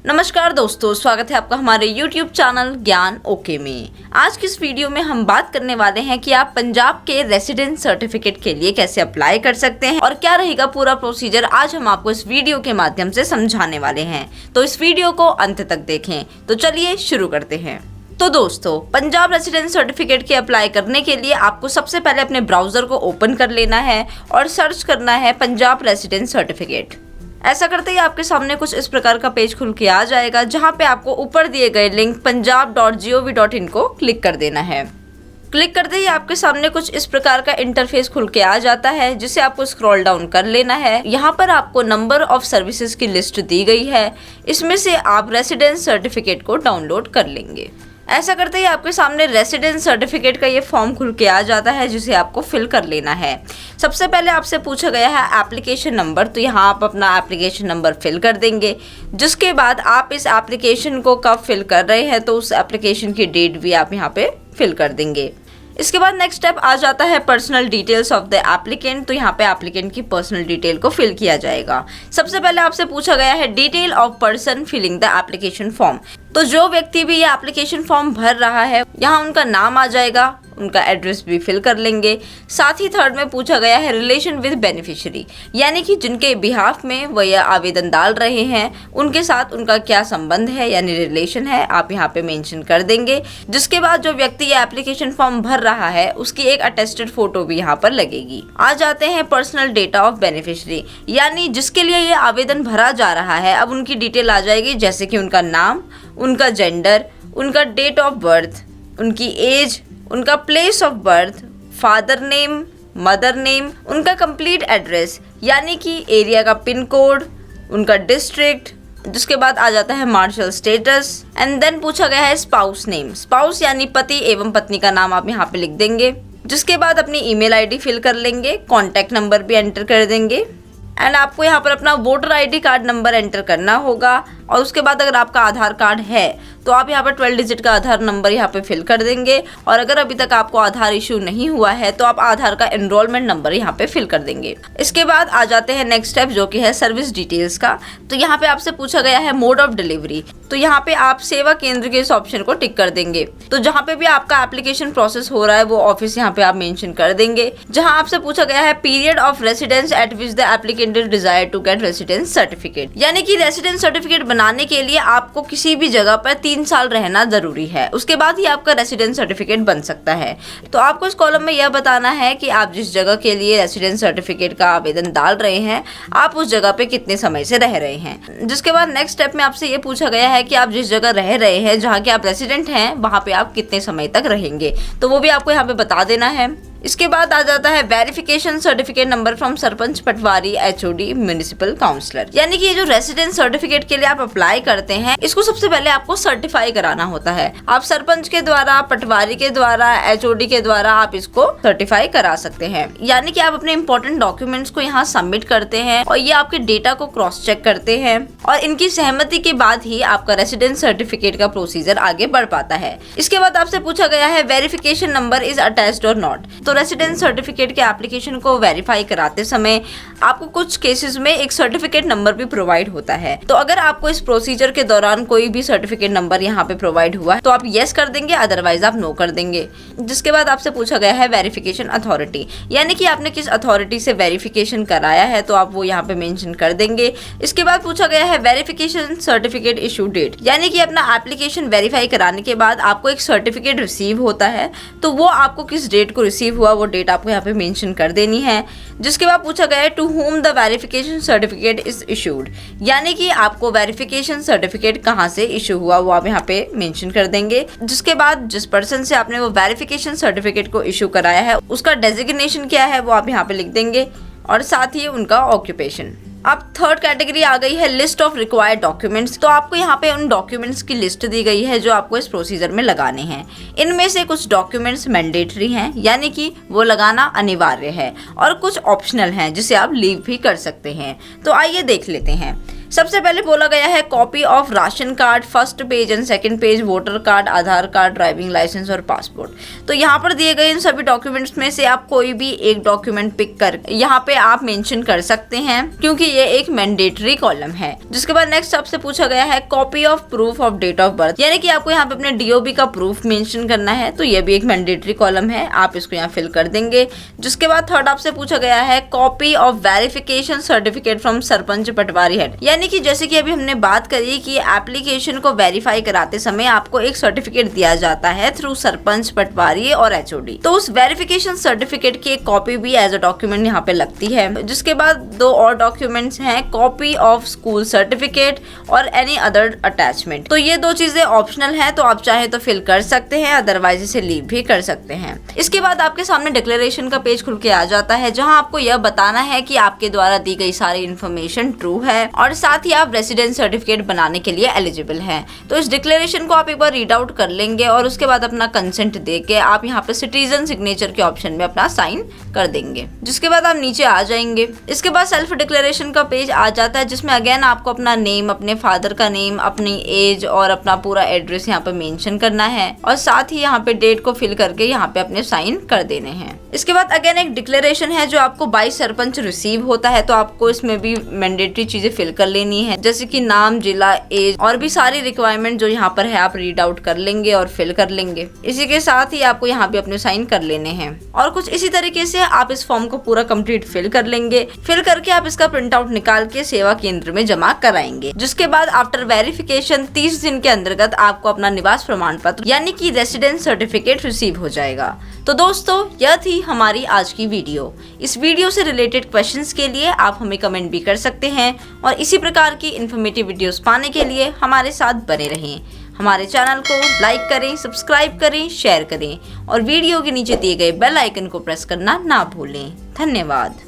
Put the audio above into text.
नमस्कार दोस्तों, स्वागत है आपका हमारे YouTube चैनल ज्ञान ओके में। आज की इस वीडियो में हम बात करने वाले हैं कि आप पंजाब के रेसिडेंस सर्टिफिकेट के लिए कैसे अप्लाई कर सकते हैं और क्या रहेगा पूरा प्रोसीजर। आज हम आपको इस वीडियो के माध्यम से समझाने वाले हैं, तो इस वीडियो को अंत तक देखें। तो चलिए शुरू करते हैं। तो दोस्तों, पंजाब रेसिडेंस सर्टिफिकेट के अप्लाई करने के लिए आपको सबसे पहले अपने ब्राउजर को ओपन कर लेना है और सर्च करना है पंजाब रेसिडेंस सर्टिफिकेट। ऐसा करते ही आपके सामने कुछ इस प्रकार का पेज खुल के आ जाएगा, जहां पे आपको ऊपर दिए गए लिंक punjab.gov.in को क्लिक कर देना है। क्लिक करते ही आपके सामने कुछ इस प्रकार का इंटरफेस खुल के आ जाता है, जिसे आपको स्क्रॉल डाउन कर लेना है। यहाँ पर आपको नंबर ऑफ सर्विसेज की लिस्ट दी गई है, इसमें से आप रेसिडेंस सर्टिफिकेट को डाउनलोड कर लेंगे। ऐसा करते ही आपके सामने रेसिडेंस सर्टिफिकेट का ये फॉर्म खुल के आ जाता है, जिसे आपको फिल कर लेना है। सबसे पहले आपसे पूछा गया है एप्लीकेशन नंबर, तो यहाँ आप अपना एप्लीकेशन नंबर फिल कर देंगे। जिसके बाद आप इस एप्लीकेशन को कब फिल कर रहे हैं, तो उस एप्लीकेशन की डेट भी आप यहाँ पे फिल कर देंगे। इसके बाद नेक्स्ट स्टेप आ जाता है personal details of the applicant, तो यहाँ पे एप्लीकेंट की पर्सनल डिटेल को फिल किया जाएगा। सबसे पहले आपसे पूछा गया है detail of person filling the application form, तो जो व्यक्ति भी ये एप्लीकेशन फॉर्म भर रहा है, यहाँ उनका नाम आ जाएगा, उनका एड्रेस भी फिल कर लेंगे। साथ ही थर्ड में पूछा गया है रिलेशन विद बेनिफिशियरी, यानी कि जिनके बिहाफ में वह यह आवेदन डाल रहे हैं, उनके साथ उनका क्या संबंध है यानी रिलेशन है, आप यहाँ पे मेंशन कर देंगे। जिसके बाद जो व्यक्ति ये एप्लीकेशन फॉर्म भर रहा है, उसकी एक अटेस्टेड फोटो भी यहाँ पर लगेगी। आ जाते हैं पर्सनल डेटा ऑफ बेनिफिशियरी, यानी जिसके लिए ये आवेदन भरा जा रहा है, अब उनकी डिटेल आ जाएगी, जैसे कि उनका नाम, उनका जेंडर, उनका डेट ऑफ बर्थ, उनकी एज, उनका place of birth, father name, mother name, उनका कंप्लीट एड्रेस यानी कि एरिया का पिन कोड, उनका डिस्ट्रिक्ट। जिसके बाद आ जाता है मार्शल स्टेटस एंड देन पूछा गया है स्पाउस नेम, स्पाउस यानी पति एवं पत्नी का नाम आप यहाँ पे लिख देंगे। जिसके बाद अपनी ईमेल आईडी फिल कर लेंगे, कॉन्टैक्ट नंबर भी एंटर कर देंगे एंड आपको यहाँ पर अपना voter ID card number enter करना होगा। और उसके बाद अगर आपका आधार कार्ड है, तो आप यहाँ पर 12 डिजिट का आधार नंबर यहाँ पे फिल कर देंगे। और अगर अभी तक आपको आधार इशू नहीं हुआ है, तो आप आधार का एनरोलमेंट नंबर यहाँ पे फिल कर देंगे। इसके बाद आ जाते हैं नेक्स्ट स्टेप, जो कि है सर्विस डिटेल्स का। तो यहाँ पे आपसे पूछा गया है मोड ऑफ डिलीवरी, तो यहाँ पे आप सेवा केंद्र के इस ऑप्शन को टिक कर देंगे। तो जहाँ पे भी आपका एप्लीकेशन प्रोसेस हो रहा है, वो ऑफिस यहाँ पे आप मेंशन कर देंगे। जहाँ आपसे पूछा गया है period of residence at which the applicant desire to get residence certificate, यानी कि रेसिडेंस सर्टिफिकेट बनाने के लिए आपको किसी भी जगह पर 3 साल रहना जरूरी है, उसके बाद ही आपका रेसिडेंस सर्टिफिकेट बन सकता है। तो आपको इस कॉलम में यह बताना है कि आप जिस जगह के लिए रेसिडेंस सर्टिफिकेट का आवेदन डाल रहे हैं, आप उस जगह पे कितने समय से रह रहे हैं। जिसके बाद नेक्स्ट स्टेप में आपसे ये पूछा गया है कि आप जिस जगह रह रहे हैं, जहाँ के आप रेसिडेंट हैं, वहाँ पे आप कितने समय तक रहेंगे, तो वो भी आपको यहाँ पे बता देना है। इसके बाद आ जाता है verification certificate number from sarpanch, patwari, HOD, municipal councillor, यानी कि ये जो रेसिडेंस सर्टिफिकेट के लिए आप अप्लाई करते हैं, इसको सबसे पहले आपको सर्टिफाई कराना होता है। आप सरपंच के द्वारा, पटवारी के द्वारा, एचओडी के द्वारा आप इसको सर्टिफाई करा सकते हैं। यानी कि आप अपने इंपॉर्टेंट डॉक्यूमेंट्स को यहाँ सबमिट करते हैं और ये आपके डेटा को क्रॉस चेक करते हैं, और इनकी सहमति के बाद ही आपका रेसिडेंस सर्टिफिकेट का प्रोसीजर आगे बढ़ पाता है। इसके बाद आपसे पूछा गया है वेरिफिकेशन नंबर इज अटैच्ड और नॉट, तो रेसिडेंस सर्टिफिकेट के एप्लीकेशन को वेरीफाई कराते समय आपको कुछ केसेस में एक सर्टिफिकेट नंबर भी प्रोवाइड होता है। तो अगर आपको इस प्रोसीजर के दौरान कोई भी सर्टिफिकेट नंबर यहाँ पे प्रोवाइड हुआ है, तो आप यस कर देंगे, अदरवाइज आप नो कर देंगे। जिसके बाद आपसे पूछा गया है वेरिफिकेशन अथॉरिटी, यानी कि आपने किस अथॉरिटी से वेरिफिकेशन कराया है, तो आप वो यहाँ पे मेंशन कर देंगे। इसके बाद पूछा गया है वेरिफिकेशन सर्टिफिकेट इशू डेट, यानी कि अपना एप्लीकेशन वेरीफाई कराने के बाद आपको एक सर्टिफिकेट रिसीव होता है, तो वो आपको किस डेट को रिसीव हुआ, वो डेट आपको यहाँ पे मेंशन कर देनी है। जिसके बाद पूछा गया है to whom the verification certificate is issued, यानी कि आपको वेरिफिकेशन सर्टिफिकेट कहाँ से इशू हुआ, वो आप यहाँ पे मेंशन कर देंगे। जिसके बाद जिस पर्सन से आपने वो वेरिफिकेशन सर्टिफिकेट को इशू कराया है, उसका डेजिग्नेशन क्या है, वो आप यहाँ पे लिख देंगे, और साथ ही उनका ऑक्यूपेशन। अब थर्ड कैटेगरी आ गई है लिस्ट ऑफ रिक्वायर्ड डॉक्यूमेंट्स, तो आपको यहाँ पे उन डॉक्यूमेंट्स की लिस्ट दी गई है जो आपको इस प्रोसीजर में लगाने हैं। इनमें से कुछ डॉक्यूमेंट्स मैंडेटरी हैं, यानी कि वो लगाना अनिवार्य है, और कुछ ऑप्शनल हैं जिसे आप लीव भी कर सकते हैं। तो आइए देख लेते हैं। सबसे पहले बोला गया है copy of ration card first page and second page, voter card, Aadhaar card, driving licence और पासपोर्ट। तो यहाँ पर दिए गए इन सभी डॉक्यूमेंट्स में से आप कोई भी एक डॉक्यूमेंट पिक कर यहाँ पे आप मेंशन कर सकते हैं, क्योंकि ये एक मैंडेटरी कॉलम है। जिसके बाद नेक्स्ट आपसे पूछा गया है copy of proof of date of birth, यानी कि आपको यहाँ पे अपने DOB का प्रूफ मेंशन करना है। तो ये भी एक मैंडेटरी कॉलम है, आप इसको यहाँ फिल कर देंगे। जिसके बाद थर्ड आपसे पूछा गया है copy of verification certificate from sarpanch Patwari head, यानी कि जैसे कि अभी हमने बात करी कि एप्लीकेशन को वेरीफाई कराते समय आपको एक सर्टिफिकेट दिया जाता है थ्रू सरपंच, पटवारी और HOD। तो उस वेरिफिकेशन सर्टिफिकेट की एक कॉपी भी एज अ डॉक्यूमेंट यहाँ पे लगती है। जिसके बाद दो और डॉक्यूमेंट्स हैं कॉपी ऑफ स्कूल सर्टिफिकेट और एनी अदर अटैचमेंट। तो ये दो चीजें ऑप्शनल है, तो आप चाहे तो फिल कर सकते हैं, अदरवाइज इसे लीव भी कर सकते हैं। इसके बाद आपके सामने डिक्लेरेशन का पेज खुल के आ जाता है, जहाँ आपको यह बताना है कि आपके द्वारा दी गई सारी इन्फॉर्मेशन ट्रू है और साथ ही आप रेसिडेंस सर्टिफिकेट बनाने के लिए एलिजिबल हैं। तो इस डिक्लेरेशन को आप एक बार रीड आउट कर लेंगे और उसके बाद अपना कंसेंट देके आप यहाँ पे सिटीजन सिग्नेचर के ऑप्शन में अपना साइन कर देंगे। जिसके बाद आप नीचे आ जाएंगे। इसके बाद सेल्फ डिक्लेरेशन का पेज आ जाता है, जिसमें अगेन आपको अपना नेम, अपने फादर का नेम, अपनी एज और अपना पूरा एड्रेस यहाँ पे मेंशन करना है और साथ ही यहाँ पे डेट को फिल करके यहाँ पे अपने साइन कर देने हैं। इसके बाद अगेन एक डिक्लेरेशन है जो आपको बाय सरपंच रिसीव होता है, तो आपको इसमें भी मैंडेटरी चीजें फिल कर लेनी है, जैसे कि नाम, जिला, एज और भी सारी रिक्वायरमेंट जो यहाँ पर है आप रीड आउट कर लेंगे और फिल कर लेंगे। इसी के साथ ही आपको यहाँ पे अपने साइन कर लेने हैं और कुछ इसी तरीके से आप इस फॉर्म को पूरा कंप्लीट फिल कर लेंगे। फिल करके आप इसका प्रिंट आउट निकाल के सेवा केंद्र में जमा कराएंगे। जिसके बाद आफ्टर वेरिफिकेशन 30 दिन के अंतर्गत आपको अपना निवास प्रमाण पत्र यानी कि रेसिडेंस सर्टिफिकेट रिसीव हो जाएगा। तो दोस्तों, यह थी हमारी आज की वीडियो। इस वीडियो से रिलेटेड क्वेश्चंस के लिए आप हमें कमेंट भी कर सकते हैं और इसी प्रकार की इन्फॉर्मेटिव वीडियोस पाने के लिए हमारे साथ बने रहें। हमारे चैनल को लाइक करें, सब्सक्राइब करें, शेयर करें और वीडियो के नीचे दिए गए बेल आइकन को प्रेस करना ना भूलें। धन्यवाद।